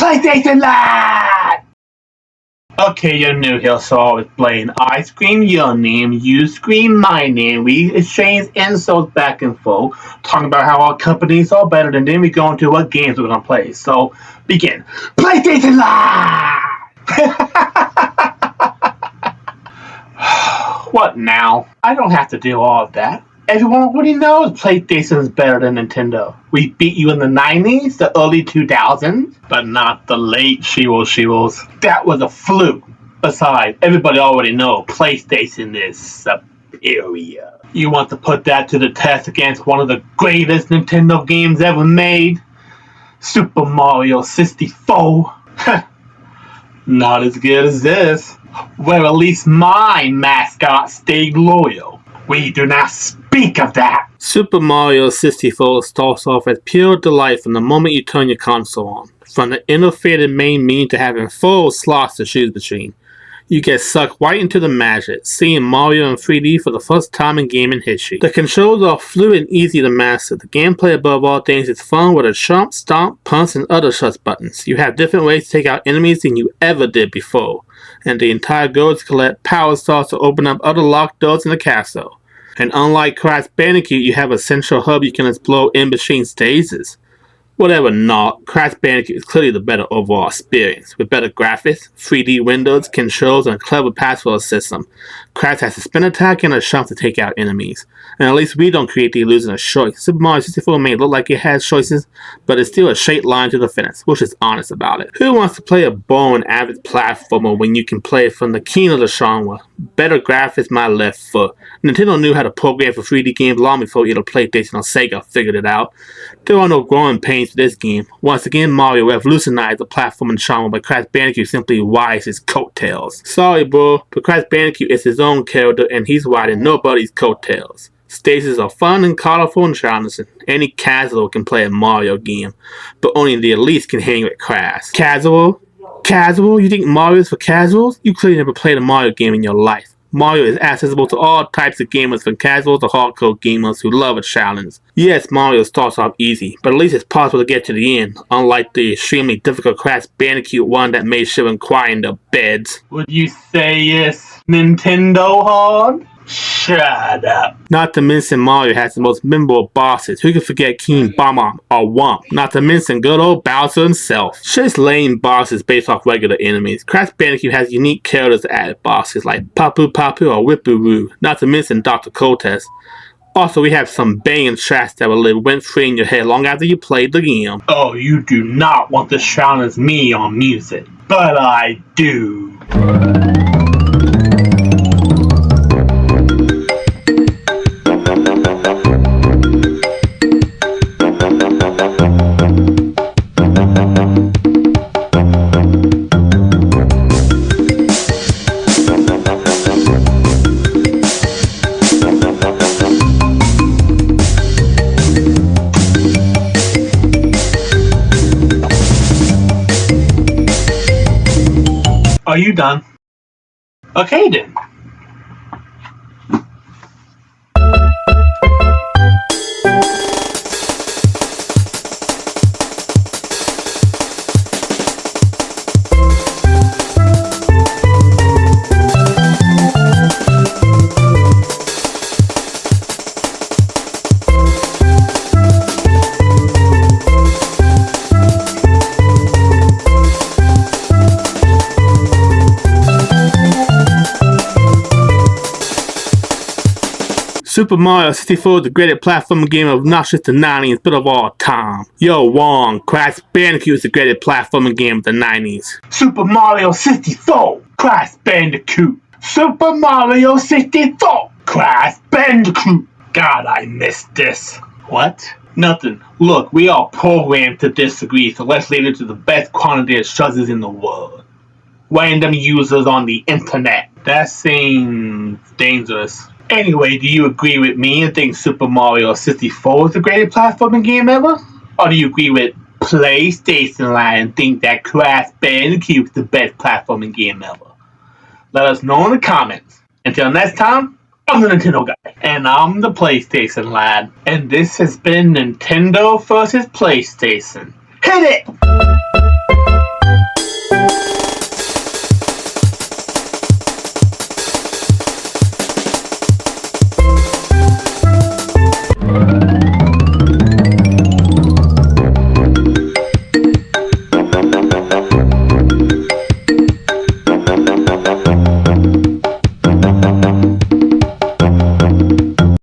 PlayStation Lad! Okay, you're new here, so I'll explain. I scream your name, you scream my name, we exchange insults back and forth, talking about how our companies are better, and then we go into what games we're gonna play. So, begin. PlayStation Lad! What now? I don't have to do all of that. Everyone already knows PlayStation is better than Nintendo. We beat you in the 90s, the early 2000s, but not the late Shewels. That was a fluke. Besides, everybody already knows PlayStation is superior. You want to put that to the test against one of the greatest Nintendo games ever made? Super Mario 64? Not as good as this. Where at least my mascot stayed loyal. We do not speak of that! Super Mario 64 starts off as pure delight from the moment you turn your console on. From the innovative main menu to having full slots to choose between. You get sucked right into the magic, seeing Mario in 3D for the first time in gaming history. The controls are fluid and easy to master. The gameplay above all things is fun with a jump, stomp, punch, and other such buttons. You have different ways to take out enemies than you ever did before. And the entire goal is to collect power stars to open up other locked doors in the castle. And unlike Crash Bandicoot, you have a central hub you can explore in between stages. Whatever not, Crash Bandicoot is clearly the better overall experience. With better graphics, 3D windows, controls, and a clever password system, Crash has a spin attack and a jump to take out enemies. And at least we don't create the illusion of choice. Super Mario 64 may look like it has choices, but it's still a straight line to the finish, which is honest about it. Who wants to play a boring average platformer when you can play it from the king of the genre? Better graphics, my left foot. Nintendo knew how to program for 3D games long before either PlayStation or Sega figured it out. There are no growing pains to this game. Once again, Mario revolutionized the platforming genre, but Crash Bandicoot simply rides his coattails. Sorry bro, but Crash Bandicoot is his own character and he's riding nobody's coattails. Stages are fun and colorful and challenging. Any casual can play a Mario game, but only the elites can hang with Crash. Casual? Casual? You think Mario is for casuals? You clearly never played a Mario game in your life. Mario is accessible to all types of gamers, from casual to hardcore gamers who love a challenge. Yes, Mario starts off easy, but at least it's possible to get to the end, unlike the extremely difficult Crash Bandicoot one that made children cry in their beds. Would you say it's Nintendo hard? Shut up. Not to mention Mario has the most memorable bosses. Who can forget King Bomb or Wump? Not to mention good old Bowser himself. Just lame bosses based off regular enemies. Crash Bandicoot has unique characters to add bosses like Papu or Whippooroo. Not to mention Dr. Cortez. Also, we have some banging tracks that will live rent-free in your head long after you played the game. Oh, you do not want to challenge me on music. But I do. Are you done? Okay then. Super Mario 64 is the greatest platforming game of not just the 90s, but of all time. Yo, wrong. Crash Bandicoot is the greatest platforming game of the 90s. Super Mario 64, Crash Bandicoot. Super Mario 64, Crash Bandicoot. God, I missed this. What? Nothing. Look, we are programmed to disagree, so let's lead it to the best quantity of choices in the world. Random users on the internet. That seems dangerous. Anyway, do you agree with me and think Super Mario 64 is the greatest platforming game ever? Or do you agree with PlayStation Lad and think that Crash Bandicoot is the best platforming game ever? Let us know in the comments. Until next time, I'm the Nintendo guy. And I'm the PlayStation Lad. And this has been Nintendo vs. PlayStation. Hit it!